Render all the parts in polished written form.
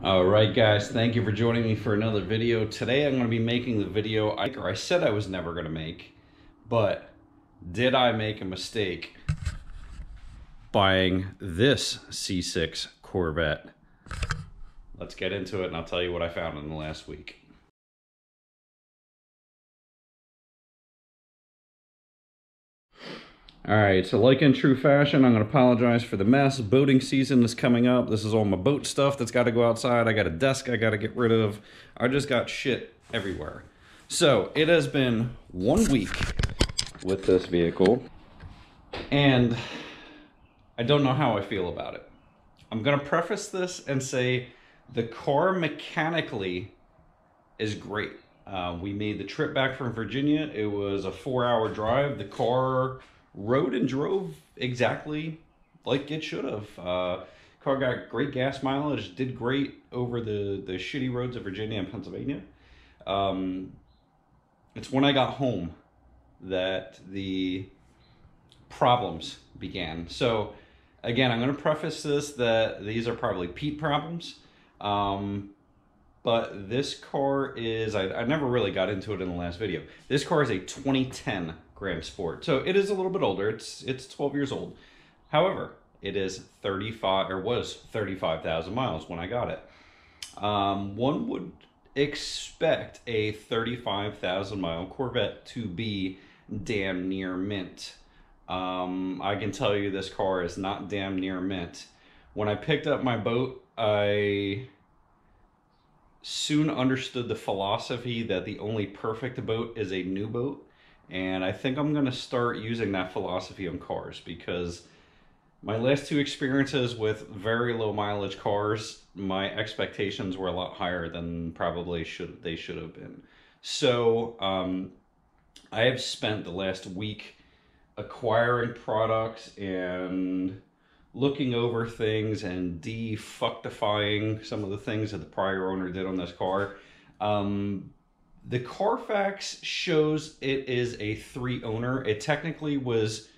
Alright guys, thank you for joining me for another video. Today I'm going to be making the video I said I was never going to make, but did I make a mistake buying this C6 Corvette? Let's get into it and I'll tell you what I found in the last week. Alright, so like in true fashion, I'm going to apologize for the mess. Boating season is coming up. This is all my boat stuff that's got to go outside. I got a desk I got to get rid of. I just got shit everywhere. So, it has been 1 week with this vehicle, and I don't know how I feel about it. I'm going to preface this and say the car mechanically is great. We made the trip back from Virginia. It was a 4-hour drive. The car rode and drove exactly like it should have. Car got great gas mileage, did great over the shitty roads of Virginia and Pennsylvania. It's when I got home that the problems began. So again, I'm going to preface this that these are probably Pete problems. But this car is, I never really got into it in the last video. This car is a 2010 Grand Sport. So it is a little bit older. It's 12 years old. However, it is 35,000 miles when I got it. One would expect a 35,000 mile Corvette to be damn near mint. I can tell you this car is not damn near mint. When I picked up my boat, I soon understood the philosophy that the only perfect boat is a new boat. And I think I'm going to start using that philosophy on cars, because my last two experiences with very low mileage cars, my expectations were a lot higher than probably they should have been. So I have spent the last week acquiring products and looking over things and defuctifying some of the things that the prior owner did on this car. The Carfax shows it is a 3-owner. It technically was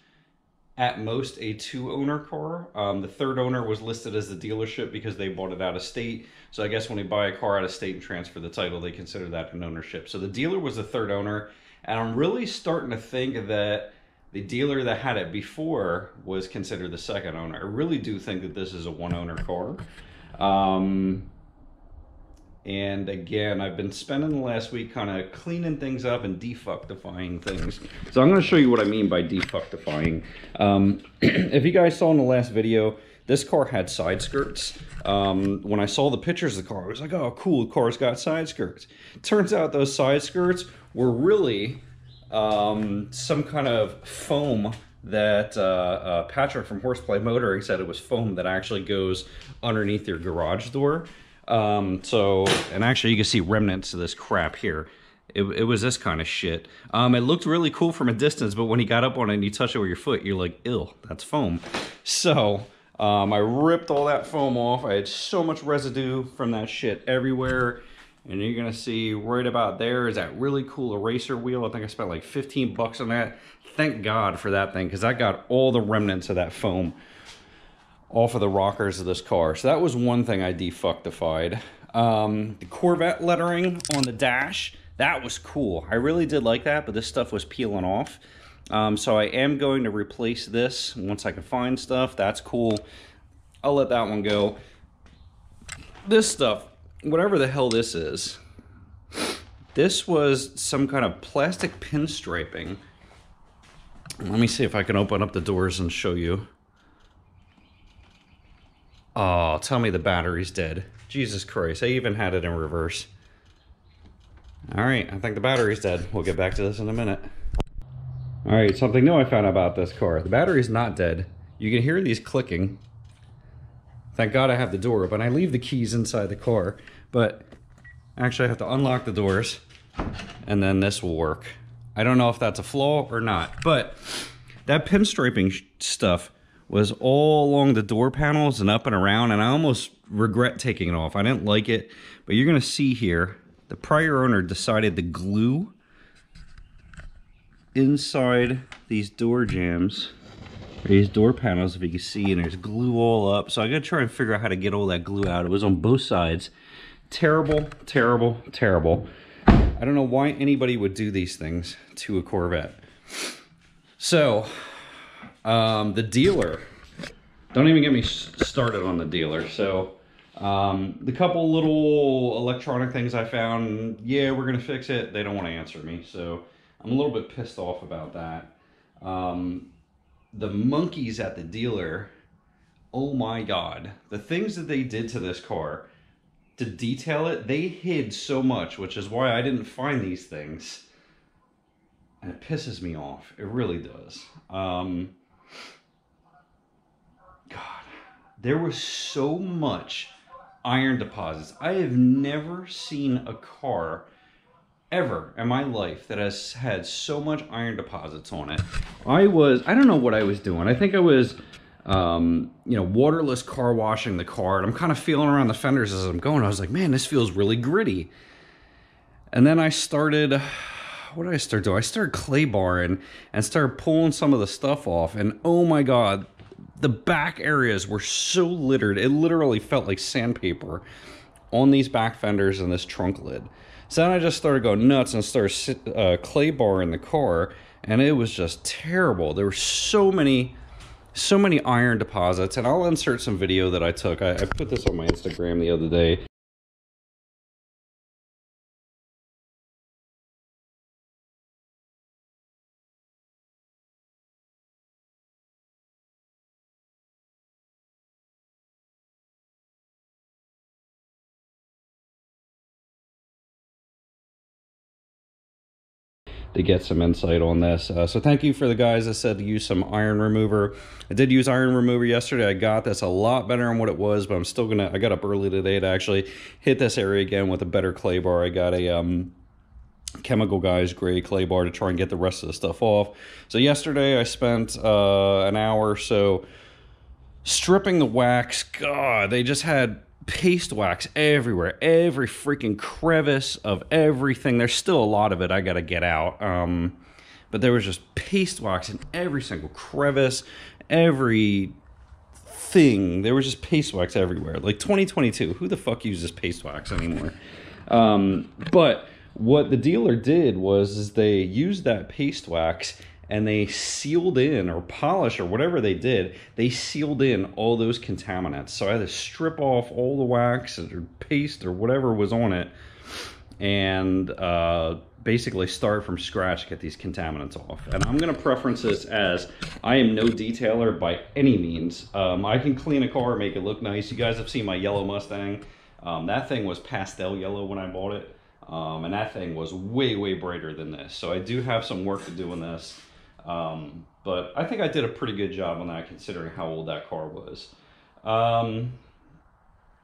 at most a 2-owner car. The third owner was listed as the dealership because they bought it out of state. So I guess when they buy a car out of state and transfer the title, they consider that an ownership. So the dealer was the third owner. And I'm really starting to think that the dealer that had it before was considered the second owner. I really do think that this is a 1-owner car. And again, I've been spending the last week kind of cleaning things up and defuctifying things. So I'm going to show you what I mean by defuctifying. If you guys saw in the last video, this car had side skirts. When I saw the pictures of the car, I was like, oh, cool, the car's got side skirts. Turns out those side skirts were really some kind of foam that Patrick from Horseplay Motoring said it was foam that actually goes underneath your garage door. And actually you can see remnants of this crap here. It was this kind of shit. It looked really cool from a distance, but when you got up on it and you touch it with your foot, you're like, ew, that's foam. So I ripped all that foam off. I had so much residue from that shit everywhere. And you're gonna see right about there is that really cool eraser wheel. I think I spent like 15 bucks on that. Thank God for that thing, because I got all the remnants of that foam off of the rockers of this car. So that was one thing I defuctified. The Corvette lettering on the dash, that was cool. I really did like that, but this stuff was peeling off. So I am going to replace this once I can find stuff. That's cool. I'll let that one go. This stuff, whatever the hell this is, this was some kind of plastic pinstriping. Let me see if I can open up the doors and show you. Oh, tell me the battery's dead. Jesus Christ, I even had it in reverse. Alright, I think the battery's dead. We'll get back to this in a minute. Alright, something new I found about this car. The battery's not dead. You can hear these clicking. Thank God I have the door open. I leave the keys inside the car, but actually I have to unlock the doors and then this will work. I don't know if that's a flaw or not, but that pinstriping stuff was all along the door panels and up and around, and I almost regret taking it off. I didn't like it, but you're gonna see here, the prior owner decided to glue inside these door jambs These door panels, if you can see, and there's glue all up. So I gotta try and figure out how to get all that glue out. It was on both sides. Terrible, terrible, terrible. I don't know why anybody would do these things to a Corvette. So, the dealer, don't even get me started on the dealer. So, the couple little electronic things I found, yeah, we're gonna fix it. They don't want to answer me, so I'm a little bit pissed off about that. The monkeys at the dealer, oh my God, the things that they did to this car to detail it, they hid so much, which is why I didn't find these things. And it pisses me off. It really does. God, there was so much iron deposits. I have never seen a car ever in my life that has had so much iron deposits on it. I don't know what I was doing. I think I was, you know, waterless car washing the car, and I'm kind of feeling around the fenders as I'm going. I was like, man, this feels really gritty. And then I started, what did I start doing? I started Claybar and started pulling some of the stuff off, and oh my God, the back areas were so littered. It literally felt like sandpaper on these back fenders and this trunk lid. So then I just started going nuts and started Claybar in the car, and it was just terrible. There were so many iron deposits, and I'll insert some video that I took. I put this on my Instagram the other day. To get some insight on this. So thank you for the guys that said to use some iron remover. I did use iron remover yesterday. I got this a lot better than what it was, but I'm still gonna, I got up early today to actually hit this area again with a better clay bar. I got a Chemical Guys gray clay bar to try and get the rest of the stuff off. So yesterday I spent an hour or so stripping the wax. God, they just had paste wax everywhere, every freaking crevice of everything. There's still a lot of it I gotta get out, but there was just paste wax in every single crevice, every thing. There was just paste wax everywhere. Like 2022, who the fuck uses paste wax anymore? But what the dealer did was they used that paste wax and they sealed in, or polish, or whatever they did, they sealed in all those contaminants. So I had to strip off all the wax or paste or whatever was on it, and basically start from scratch to get these contaminants off. And I'm gonna preference this as, I am no detailer by any means. I can clean a car, make it look nice. You guys have seen my yellow Mustang. That thing was pastel yellow when I bought it. And that thing was way, way brighter than this. So I do have some work to do on this. But I think I did a pretty good job on that considering how old that car was. I'm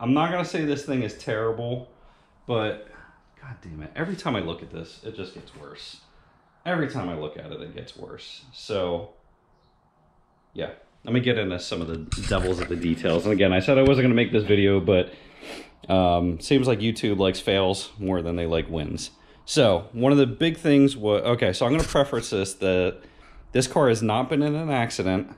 not going to say this thing is terrible, but God damn it. Every time I look at this, it just gets worse. Every time I look at it, it gets worse. So yeah, let me get into some of the devils of the details. And again, I said I wasn't going to make this video, but seems like YouTube likes fails more than they like wins. So one of the big things was, okay, so I'm going to preface this that this car has not been in an accident,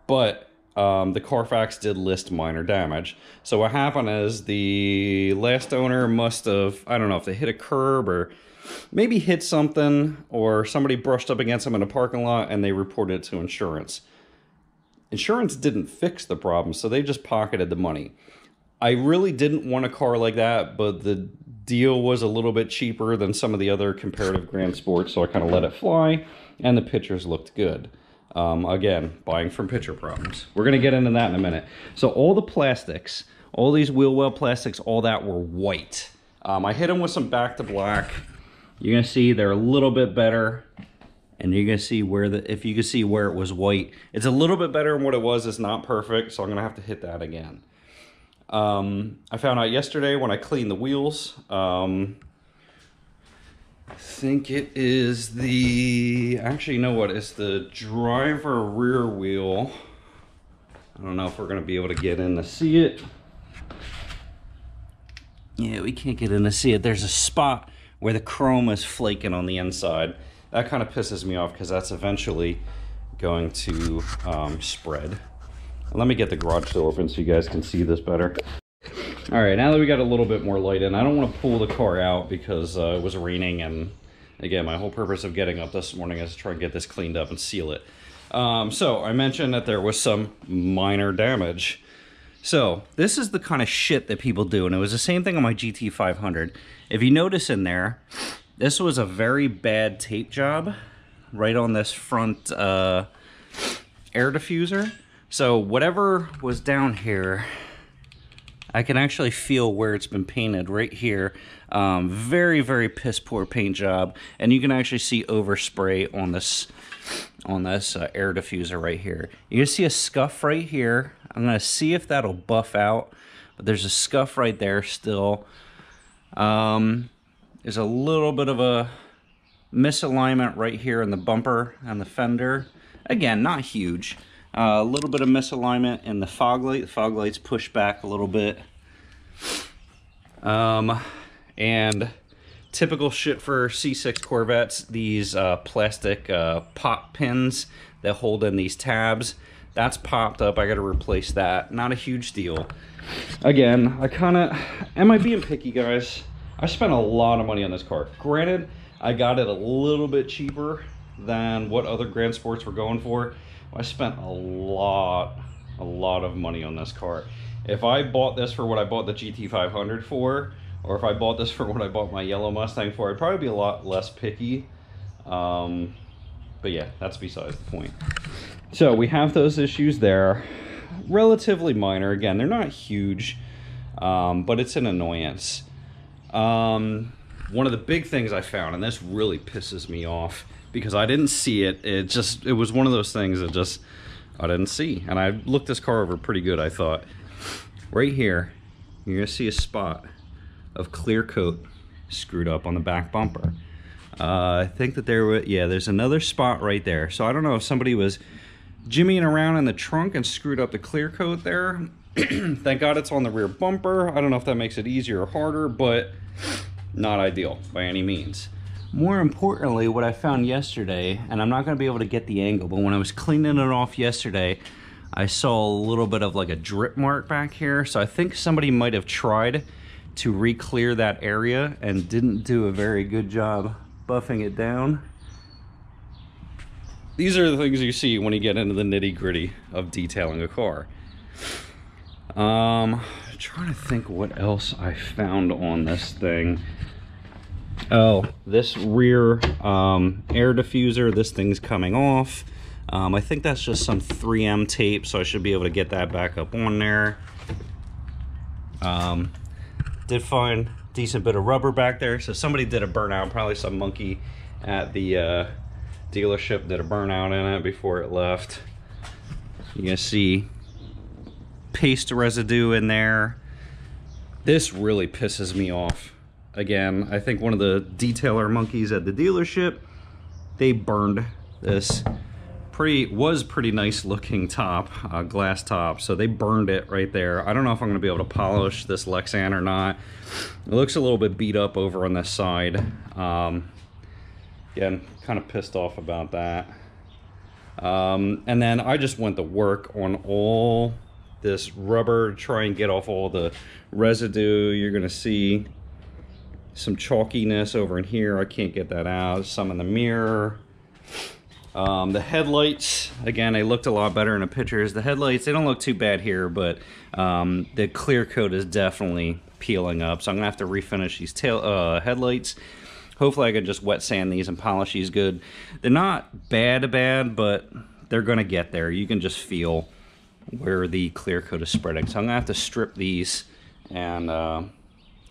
but the Carfax did list minor damage. So what happened is the last owner must have, I don't know if they hit a curb or maybe hit something, or somebody brushed up against them in a parking lot and they reported it to insurance. Insurance didn't fix the problem, so they just pocketed the money. I really didn't want a car like that, but the deal was a little bit cheaper than some of the other comparative Grand Sports, so I kind of let it fly, and the pictures looked good. Again, buying from picture problems. We're going to get into that in a minute. So all the plastics, all these wheel well plastics, all that were white. I hit them with some back to black. You're going to see they're a little bit better, and you're going to see where if you can see where it was white. It's a little bit better than what it was. It's not perfect, so I'm going to have to hit that again. I found out yesterday when I cleaned the wheels, I think it is actually, you know what, it's the driver rear wheel. I don't know if we're going to be able to get in to see it. Yeah, we can't get in to see it. There's a spot where the chrome is flaking on the inside. That kind of pisses me off because that's eventually going to spread. Let me get the garage door open so you guys can see this better. All right, now that we got a little bit more light in, I don't want to pull the car out because it was raining, and again, my whole purpose of getting up this morning is to try and get this cleaned up and seal it. So I mentioned that there was some minor damage. So this is the kind of shit that people do, and it was the same thing on my GT500. If you notice in there, this was a very bad tape job right on this front air diffuser. So whatever was down here, I can actually feel where it's been painted right here. Very, very piss poor paint job, and you can actually see overspray on this air diffuser right here. You can see a scuff right here. I'm gonna see if that'll buff out, but there's a scuff right there still. There's a little bit of a misalignment right here in the bumper and the fender. Again, not huge. A little bit of misalignment in the fog light. The fog light's pushed back a little bit. And typical shit for C6 Corvettes, these plastic pop pins that hold in these tabs, that's popped up. I got to replace that. Not a huge deal. Again, am I being picky, guys? I spent a lot of money on this car. Granted, I got it a little bit cheaper than what other Grand Sports were going for. I spent a lot of money on this car. If I bought this for what I bought the GT500 for, or if I bought this for what I bought my yellow Mustang for, I'd probably be a lot less picky. But yeah, that's besides the point. So we have those issues there. Relatively minor. Again, they're not huge, but it's an annoyance. One of the big things I found, and this really pisses me off, because I didn't see it. It was one of those things that I didn't see. And I looked this car over pretty good, I thought. Right here, you're gonna see a spot of clear coat screwed up on the back bumper. I think that there's another spot right there. So I don't know if somebody was jimmying around in the trunk and screwed up the clear coat there. Thank God it's on the rear bumper. I don't know if that makes it easier or harder, but not ideal by any means. More importantly, what I found yesterday, and I'm not going to be able to get the angle, but when I was cleaning it off yesterday, I saw a little bit of like a drip mark back here. So I think somebody might have tried to re-clear that area and didn't do a very good job buffing it down. These are the things you see when you get into the nitty-gritty of detailing a car. Trying to think what else I found on this thing. Oh, this rear air diffuser, this thing's coming off. I think that's just some 3M tape, so I should be able to get that back up on there. Did find a decent bit of rubber back there, so somebody did a burnout, probably some monkey at the dealership did a burnout in it before it left. You can see paste residue in there. This really pisses me off. Again, I think one of the detailer monkeys at the dealership, they burned this was pretty nice looking top, glass top, so they burned it right there. I don't know if I'm going to be able to polish this Lexan or not. It looks a little bit beat up over on this side. Again, kind of pissed off about that. And then I just went to work on all this rubber to try and get off all the residue. You're going to see some chalkiness over in here. I can't get that out. Some in the mirror. The headlights, again, they looked a lot better in the pictures. The headlights, they don't look too bad here, but the clear coat is definitely peeling up. So I'm gonna have to refinish these headlights. Hopefully I can just wet sand these and polish these good. They're not bad, but they're gonna get there. You can just feel where the clear coat is spreading. So I'm gonna have to strip these and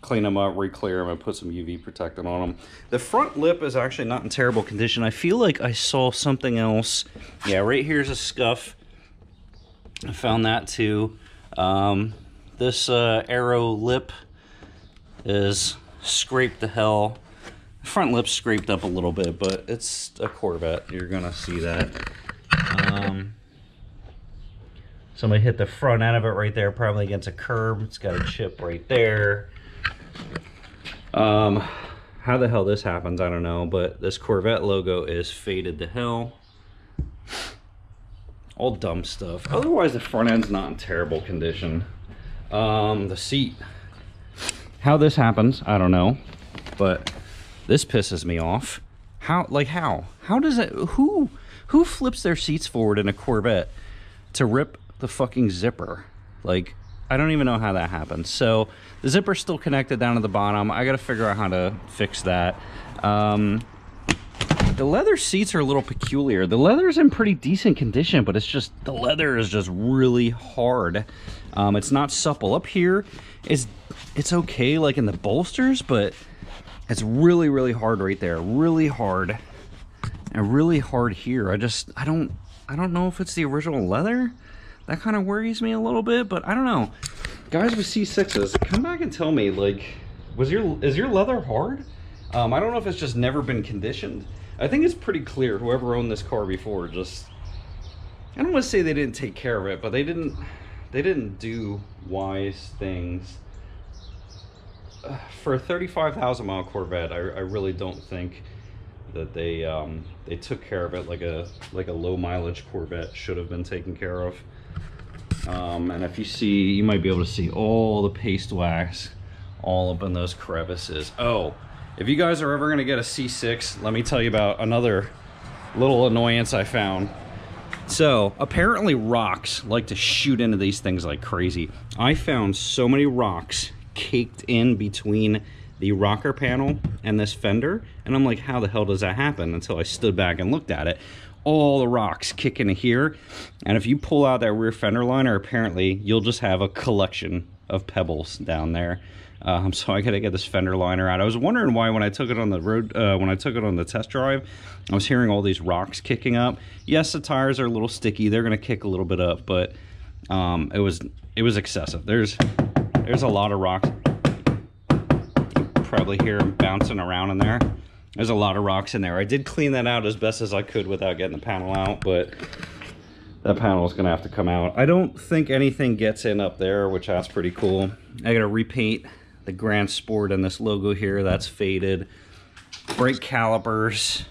clean them up, re-clear them, and put some UV protectant on them. The front lip is actually not in terrible condition. I feel like I saw something else. Yeah, right here's a scuff. I found that too. This arrow lip is scraped to hell. The front lip's scraped up a little bit, but it's a Corvette. You're gonna see that. Somebody hit the front end of it right there, probably against a curb. It's got a chip right there. How the hell this happens, I don't know, but this Corvette logo is faded to hell. all dumb stuff. Otherwise, the front end's not in terrible condition. The seat. How this happens, I don't know, but this pisses me off. How does it, who flips their seats forward in a Corvette to rip the fucking zipper? Like, I don't even know how that happens. So the zipper's still connected down to the bottom. I gotta figure out how to fix that. The leather seats are a little peculiar. The leather's in pretty decent condition, but it's just, the leather is just really hard. It's not supple. Up here, it's okay, like in the bolsters, but it's really, really hard right there. Really hard. And really hard here. I don't know if it's the original leather. That kind of worries me a little bit, but I don't know. Guys with C6s, come back and tell me, like, is your leather hard? I don't know if it's just never been conditioned. I think it's pretty clear whoever owned this car before just, I don't want to say they didn't take care of it, but they didn't do wise things. For a 35,000 mile Corvette, I really don't think that they took care of it like a low mileage Corvette should have been taken care of. And if you see, you might be able to see all the paste wax all up in those crevices. Oh, if you guys are ever gonna get a C6, let me tell you about another little annoyance I found. So apparently rocks like to shoot into these things like crazy. I found so many rocks caked in between the rocker panel and this fender, and I'm like, how the hell does that happen? Until I stood back and looked at it. All the rocks kick into here, and if you pull out that rear fender liner, apparently you'll just have a collection of pebbles down there. So I gotta get this fender liner out. I was wondering why when I took it on the road, when I took it on the test drive, I was hearing all these rocks kicking up. Yes, the tires are a little sticky. They're gonna kick a little bit up, but it was excessive. There's a lot of rocks. Probably hear them bouncing around in there. There's a lot of rocks in there. I did clean that out as best as I could without getting the panel out, but that panel is gonna have to come out. I don't think anything gets in up there, which that's pretty cool. I gotta repaint the Grand Sport and this logo here. That's faded. Brake calipers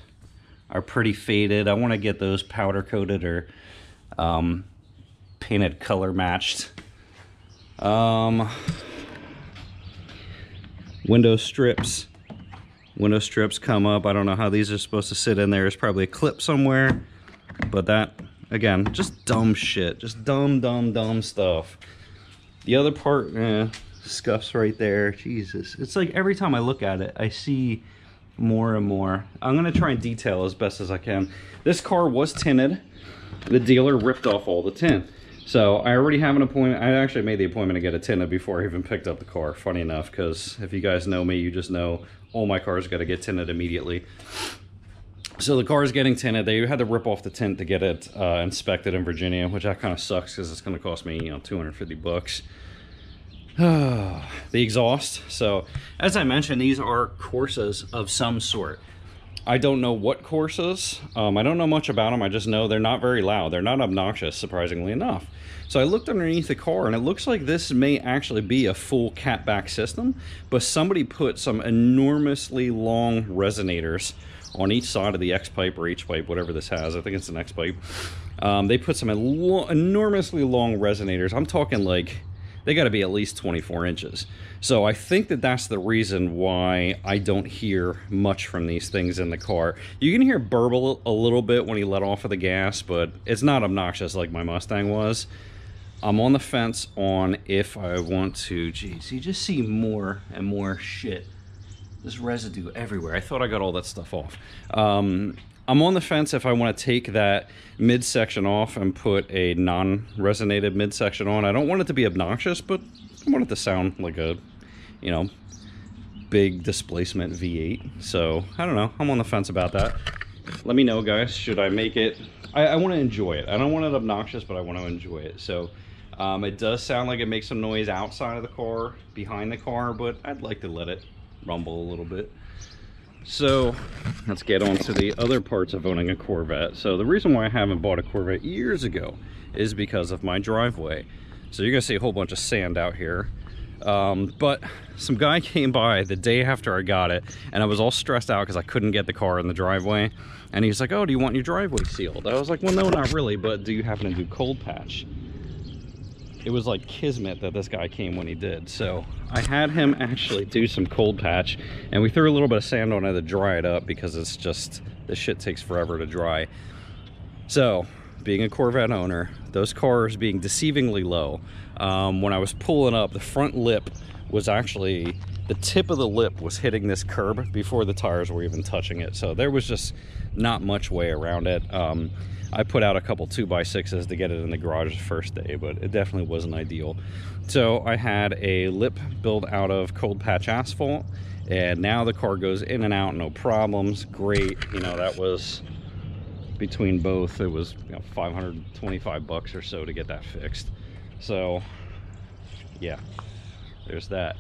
are pretty faded. I want to get those powder coated or painted color matched. Window strips come up. I don't know how these are supposed to sit in there. There's probably a clip somewhere, but that, again, just dumb shit. Just dumb stuff. The other part, scuffs right there. Jesus, it's like every time I look at it, I see more and more. I'm gonna try and detail as best as I can. This car was tinted. The dealer ripped off all the tint. So I already have an appointment. I actually made the appointment to get it tinted before I even picked up the car. Funny enough, because if you guys know me, you just know all my cars got to get tinted immediately. So the car is getting tinted. They had to rip off the tint to get it inspected in Virginia, which that kind of sucks because it's going to cost me, $250. The exhaust. So as I mentioned, these are Corsas of some sort. I don't know what Corsas. I don't know much about them. I just know they're not very loud. They're not obnoxious, surprisingly enough. So I looked underneath the car, and it looks like this may actually be a full catback system, but somebody put some enormously long resonators on each side of the X-pipe or H-pipe, whatever this has. I think it's an X-pipe. They put some enormously long resonators. I'm talking like, they got to be at least 24 inches. So I think that that's the reason why I don't hear much from these things in the car. You can hear burble a little bit when you let off of the gas, but it's not obnoxious like my Mustang was. I'm on the fence on if I want to. Geez, you just see more and more shit. There's residue everywhere. I thought I got all that stuff off. I'm on the fence if I want to take that midsection off and put a non-resonated midsection on. I don't want it to be obnoxious, but I want it to sound like a, big displacement V8. So, I don't know. I'm on the fence about that. Let me know, guys. Should I make it? I want to enjoy it. I don't want it obnoxious, but I want to enjoy it. So, it does sound like it makes some noise outside of the car, behind the car, but I'd like to let it rumble a little bit. So let's get on to the other parts of owning a Corvette. So the reason why I haven't bought a Corvette years ago is because of my driveway. So you're gonna see a whole bunch of sand out here. But some guy came by the day after I got it, and I was all stressed out because I couldn't get the car in the driveway. And he's like, oh, do you want your driveway sealed? I was like, well, no, not really, but do you happen to do cold patch? It was like kismet that this guy came when he did. So I had him actually do some cold patch, and we threw a little bit of sand on it to dry it up because it's just, this shit takes forever to dry. So being a Corvette owner, those cars being deceivingly low, when I was pulling up, the front lip was actually, the tip of the lip was hitting this curb before the tires were even touching it. So there was just not much way around it. I put out a couple 2x6s to get it in the garage the first day, but it definitely wasn't ideal. So I had a lip built out of cold patch asphalt, and now the car goes in and out, no problems. Great. You know, that was between both, it was, you know, 525 bucks or so to get that fixed. So yeah, there's that.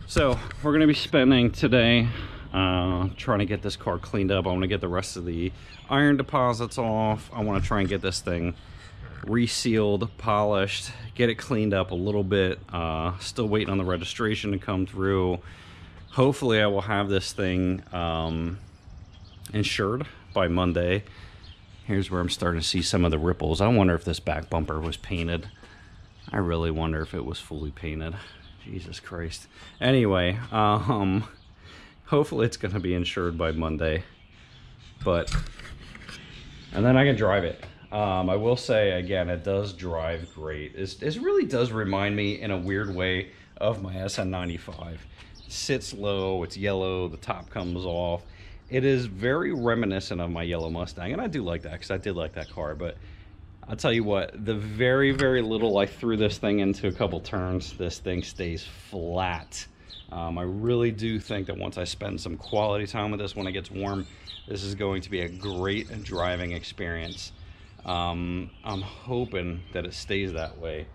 So we're gonna be spending today trying to get this car cleaned up. I want to get the rest of the iron deposits off. I want to try and get this thing resealed, polished, get it cleaned up a little bit. Still waiting on the registration to come through. Hopefully I will have this thing insured by Monday. Here's where I'm starting to see some of the ripples. I wonder if this back bumper was painted. I really wonder if it was fully painted. Jesus Christ. Anyway, hopefully it's going to be insured by Monday. And then I can drive it. I will say, again, it does drive great. It really does remind me in a weird way of my SN95. It sits low, it's yellow, the top comes off. It is very reminiscent of my yellow Mustang, and I do like that because I did like that car. But I'll tell you what, the very, very little I threw this thing into a couple turns, this thing stays flat. I really do think that once I spend some quality time with this when it gets warm, this is going to be a great driving experience. I'm hoping that it stays that way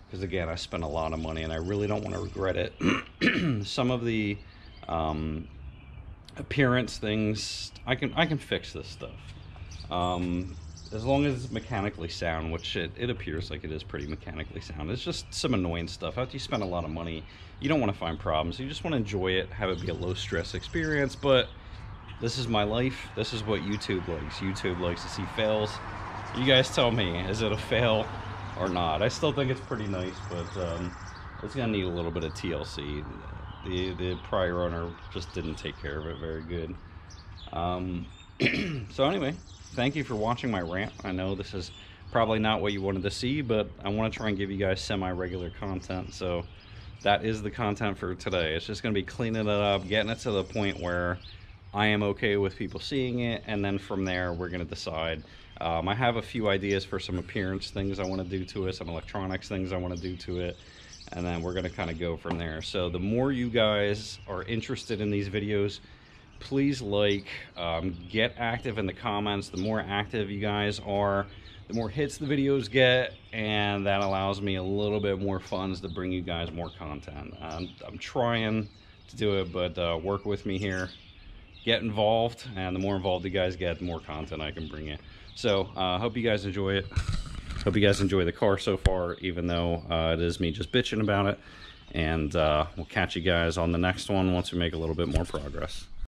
because, again, I spent a lot of money and I really don't want to regret it. Some of the appearance things, I can fix this stuff. As long as it's mechanically sound, which it appears like it is pretty mechanically sound. It's just some annoying stuff. After you spend a lot of money, you don't want to find problems. You just want to enjoy it, have it be a low stress experience. But this is my life. This is what YouTube likes. YouTube likes to see fails. You guys tell me, is it a fail or not? I still think it's pretty nice, but it's gonna need a little bit of TLC. The prior owner just didn't take care of it very good. So anyway, thank you for watching my rant. I know this is probably not what you wanted to see, but I want to try and give you guys semi-regular content. So that is the content for today. It's just going to be cleaning it up, getting it to the point where I am okay with people seeing it, and then from there we're going to decide. I have a few ideas for some appearance things I want to do to it, some electronics things I want to do to it, and then we're going to kind of go from there. So the more you guys are interested in these videos, please get active in the comments. The more active you guys are, the more hits the videos get, and that allows me a little bit more funds to bring you guys more content. I'm trying to do it, but work with me here. Get involved, and the more involved you guys get, the more content I can bring you. So hope you guys enjoy it. Hope you guys enjoy the car so far, even though it is me just bitching about it. And we'll catch you guys on the next one once we make a little bit more progress.